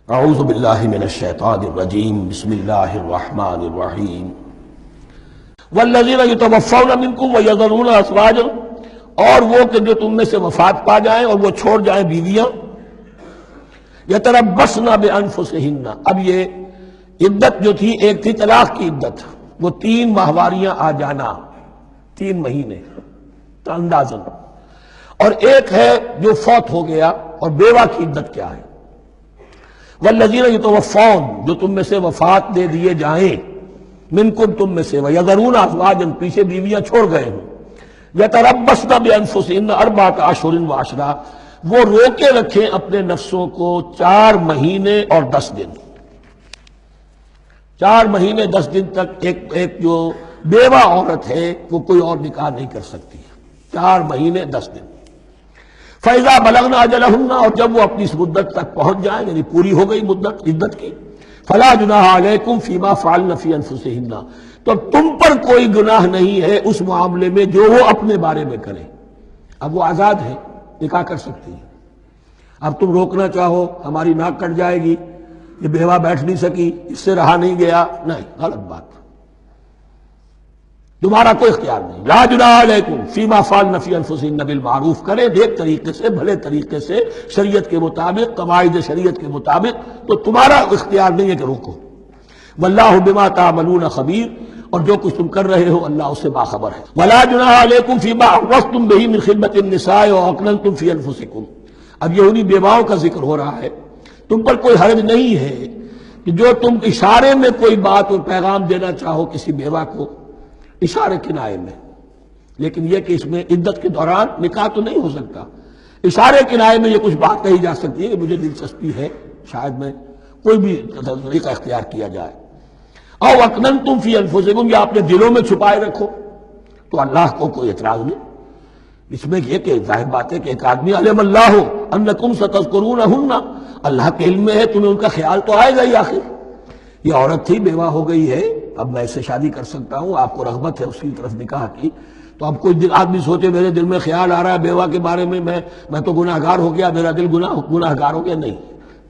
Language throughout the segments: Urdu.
اعوذ باللہ من الشیطان الرجیم بسم اللہ الرحمن الرحیم والذین یتوفون منکم ویذرون ازواجا، اور وہ کہ جو تم میں سے وفات پا جائیں اور وہ چھوڑ جائیں بیویاں، یتربصن بانفسہن، اب یہ عدت جو تھی ایک تھی طلاق کی عدت، وہ 3 ماہواریاں آ جانا، 3 مہینے اندازن، اور ایک ہے جو فوت ہو گیا، اور بیوہ کی عدت کیا ہے؟ والذین یتوفون، جو تم میں سے وفات دے دیے جائیں، منکم تم میں سے، ویذرون ازواجا، پیچھے بیویاں چھوڑ گئے ہیں، یتربصن بانفسہن 4 اشہر وعشرہ، وہ روکے رکھیں اپنے نفسوں کو 4 مہینے اور 10 دن، 4 مہینے 10 دن تک ایک جو بیوہ عورت ہے وہ کوئی اور نکاح نہیں کر سکتی، 4 مہینے 10 دن۔ فَإِذَا بَلَغْنَ أَجَلَهُنَّ، اور جب وہ اپنی اس مدت تک پہنچ جائیں، یعنی پوری ہو گئی مدت عدت کی، فَلَا جُنَاحَ عَلَيْكُمْ فِي مَا فَعَلْنَ فِي أَنفُسِهِنَّ، تو تم پر کوئی گناہ نہیں ہے اس معاملے میں جو وہ اپنے بارے میں کریں۔ اب وہ آزاد ہے، نکاح کر سکتی ہے۔ اب تم روکنا چاہو، ہماری ناک کٹ جائے گی، یہ بیوہ بیٹھ نہیں سکی، اس سے رہا نہیں گیا، نہیں، غلط بات، تمہارا کوئی اختیار نہیں۔ لا جناح علیکم فیما فعلن فی انفسہن بالمعروف، کریں نیک طریقے سے، بھلے طریقے سے، شریعت کے مطابق، قواعد شریعت کے مطابق، تو تمہارا اختیار نہیں ہے کہ روکو۔ واللہ بما تعملون خبیر، اور جو کچھ تم کر رہے ہو اللہ اس سے باخبر ہے۔ ولا جناح علیکم فیما عرضتم بہ من خطبۃ النساء واکننتم فی انفسکم، اب یہ انہی بیواؤں کا ذکر ہو رہا ہے۔ تم پر کوئی حرج نہیں ہے کہ جو تم اشارے میں کوئی بات اور پیغام دینا چاہو کسی بیوہ کو، اشارے کنائے میں، لیکن یہ کہ اس میں عدت کے دوران نکاح تو نہیں ہو سکتا، اشارے کنائے میں یہ کچھ بات کہی جا سکتی ہے کہ مجھے دلچسپی ہے، شاید میں کوئی بھی طریقہ اختیار کیا جائے۔ او اکننتم فی انفسکم، یا اپنے دلوں میں چھپائے رکھو، تو اللہ کو کوئی اعتراض نہیں۔ اس میں یہ کہ ظاہر بات ہے کہ ایک آدمی علم اللہ انکم ستذکرونہن، اللہ کے علم میں ہے تمہیں ان کا خیال تو آئے گا ہی، آخر یہ عورت تھی، بیوہ ہو گئی ہے، اب میں اس سے شادی کر سکتا ہوں، آپ کو رغبت ہے اس کی طرف نکاح کی، تو اب کوئی آدمی سوچے میرے دل میں خیال آ رہا ہے بیوہ کے بارے میں، میں تو گناہ گار ہو گیا، میرا دل گناہ گار ہو گیا، نہیں،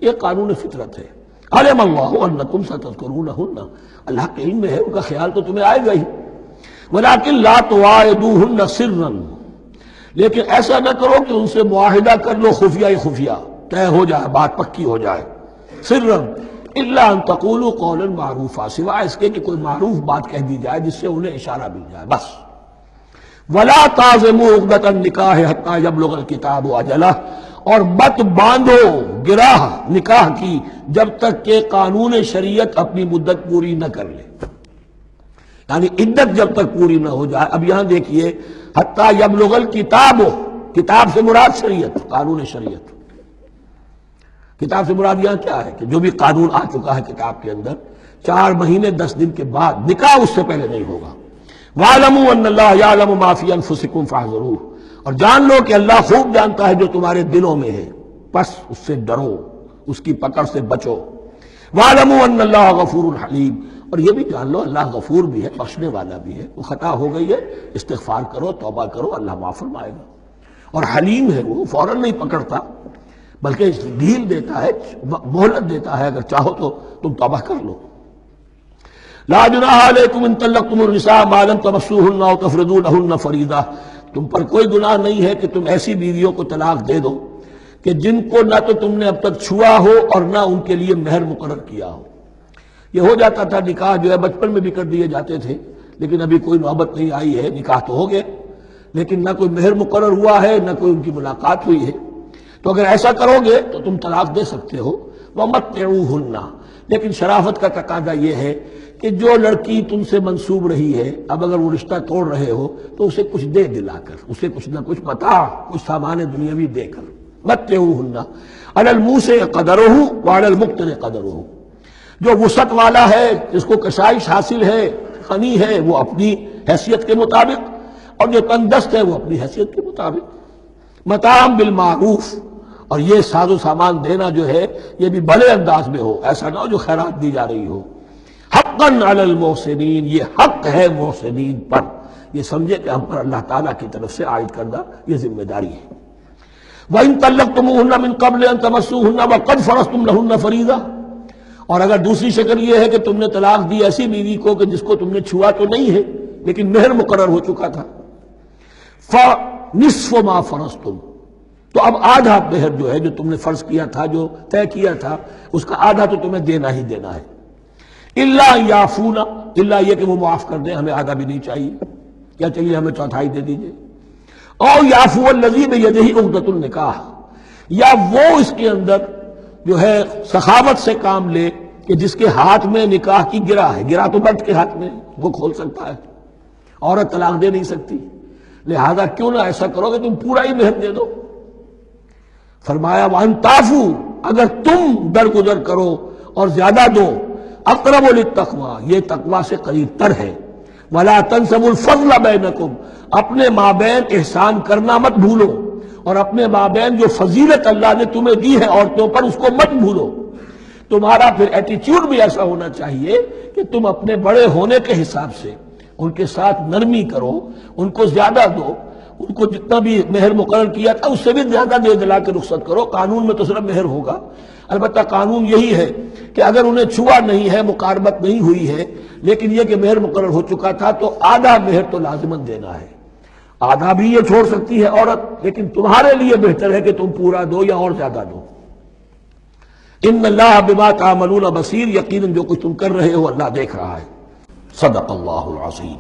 یہ قانون فطرت ہے۔ علم اللہ انکم ستذکرونہن، اللہ کے علم میں ہے، ان کا خیال تو تمہیں آئے گا ہی۔ ولکن لا تواعدوہن سرا، لیکن ایسا نہ کرو کہ ان سے معاہدہ کر لو خفیہ خفیہ، طے ہو جائے، بات پکی ہو جائے، سرا الا ان تقولوا قولا معروفا، سوائے اس کے کہ کوئی معروف بات کہہ دی جائے جس سے انہیں اشارہ مل جائے، بس۔ ولا تعزموا عقدۃ النکاح حتی یبلغ الکتاب اجلہ، اور مت باندھو گراہ نکاح کی جب تک کہ قانون شریعت اپنی مدت پوری نہ کر لے، یعنی عدت جب تک پوری نہ ہو جائے۔ اب یہاں دیکھیے حتی یبلغ الکتاب، کتاب سے مراد شریعت، قانون شریعت، کتاب سے مراد یہاں کیا ہے کہ جو بھی قانون آ چکا ہے کتاب کے اندر، 4 مہینے 10 دن کے بعد نکاح اس سے پہلے نہیں ہوگا۔ وَاعْلَمُوا أَنَّ اللَّهَ يَعْلَمُ مَا فِي أَنفُسِكُمْ فَاحْذَرُوهُ، اور جان لو کہ اللہ خوب جانتا ہے جو تمہارے دلوں میں ہے، پس اس سے ڈرو، اس کی پکڑ سے بچو۔ وَاعْلَمُوا أَنَّ اللَّهَ غَفُورٌ حَلِيمٌ، اور یہ بھی جان لو اللہ غفور بھی ہے، بخشنے والا بھی ہے، وہ خطا ہو گئی ہے، استغفار کرو، توبہ کرو، اللہ معاف فرمائے گا۔ اور حلیم ہے، وہ فوراً نہیں پکڑتا بلکہ ڈھیل دیتا ہے، مہلت دیتا ہے، اگر چاہو تو تم توبہ کر لو۔ لا جناح علیکم ان طلقتم النساء ما لم تمسوهن او تفرضوا لهن فریضہ، تم پر کوئی گناہ نہیں ہے کہ تم ایسی بیویوں کو طلاق دے دو کہ جن کو نہ تو تم نے اب تک چھوا ہو اور نہ ان کے لیے مہر مقرر کیا ہو۔ یہ ہو جاتا تھا نکاح جو ہے بچپن میں بھی کر دیے جاتے تھے، لیکن ابھی کوئی نوبت نہیں آئی ہے، نکاح تو ہو گئے لیکن نہ کوئی مہر مقرر ہوا ہے، نہ کوئی ان کی ملاقات ہوئی ہے، تو اگر ایسا کرو گے تو تم طلاق دے سکتے ہو۔ وَمَتِّعُوهُنَّ، لیکن شرافت کا تقاضا یہ ہے کہ جو لڑکی تم سے منسوب رہی ہے، اب اگر وہ رشتہ توڑ رہے ہو تو اسے کچھ دے دلا کر، اسے کچھ نہ کچھ متاع، کچھ سامان دنیاوی دے کر۔ مَتِّعُوهُنَّ عَلَى الْمُوسِعِ قَدَرُهُ وَعَلَى الْمُقْتِرِ قَدَرُهُ، جو وسعت والا ہے، جس کو کشائش حاصل ہے، غنی ہے، وہ اپنی حیثیت کے مطابق، اور جو تنگ دست ہے وہ اپنی حیثیت کے مطابق۔ متاعا بالمعروف، اور یہ ساز و سامان دینا جو ہے یہ بھی بھلے انداز میں ہو، ایسا نہ ہو جو خیرات دی جا رہی ہو۔ حقا علی المحسنین، یہ حق ہے محسنین پر، یہ سمجھے کہ ہم پر اللہ تعالیٰ کی طرف سے عائد کردہ یہ ذمہ داری ہے۔ وَإِن طَلَّقْتُمُوهُنَّ مِن قَبْلِ أَن تَمَسُّوهُنَّ وَقَدْ فَرَضْتُمْ لَهُنَّ فَرِيضَةً، اور اگر دوسری شکل یہ ہے کہ تم نے طلاق دی ایسی بیوی کو کہ جس کو تم نے چھوا تو نہیں ہے لیکن مہر مقرر ہو چکا تھا، فَنِصْفُ مَا فَرَضْتُمْ، تو اب آدھا مہر جو ہے جو تم نے فرض کیا تھا، جو طے کیا تھا، اس کا آدھا تو تمہیں دینا ہی دینا ہے، الا یعفون، الا یہ کہ وہ معاف کر دیں، ہمیں آدھا بھی نہیں چاہیے، کیا چاہیے ہمیں چوتھائی دے دیجئے، اور یعفو الذی بیدہ عقدۃ النکاح، یا وہ اس کے اندر جو ہے سخاوت سے کام لے کہ جس کے ہاتھ میں نکاح کی گرہ ہے، گرہ تو مرد کے ہاتھ میں وہ کھول سکتا ہے، عورت طلاق دے نہیں سکتی، لہذا کیوں نہ ایسا کرو کہ تم پورا ہی مہر دے دو۔ فرمایا وَأَن تَعْفُوا، اگر تم درگزر کرو اور زیادہ دو، اقرب للتقوی، یہ تقوی سے قریب تر ہے، وَلَا تَنْسَبُوا الْفَضْلَ بَيْنَكُمْ، اپنے مابین احسان کرنا مت بھولو، اور اپنے مابین جو فضیلت اللہ نے تمہیں دی ہے عورتوں پر اس کو مت بھولو۔ تمہارا پھر ایٹیچیوڈ بھی ایسا ہونا چاہیے کہ تم اپنے بڑے ہونے کے حساب سے ان کے ساتھ نرمی کرو، ان کو زیادہ دو، ان کو جتنا بھی مہر مقرر کیا تھا اس سے بھی زیادہ دے دلا کے رخصت کرو۔ قانون میں تو صرف مہر ہوگا، البتہ قانون یہی ہے کہ اگر انہیں چھوا نہیں ہے، مقاربت نہیں ہوئی ہے، لیکن یہ کہ مہر مقرر ہو چکا تھا تو آدھا مہر تو لازماً دینا ہے، آدھا بھی یہ چھوڑ سکتی ہے عورت، لیکن تمہارے لیے بہتر ہے کہ تم پورا دو یا اور زیادہ دو۔ ان اللہ بما تعملون بصیر، یقیناً جو کچھ تم کر رہے ہو اللہ دیکھ رہا ہے۔ صدق اللہ العظیم۔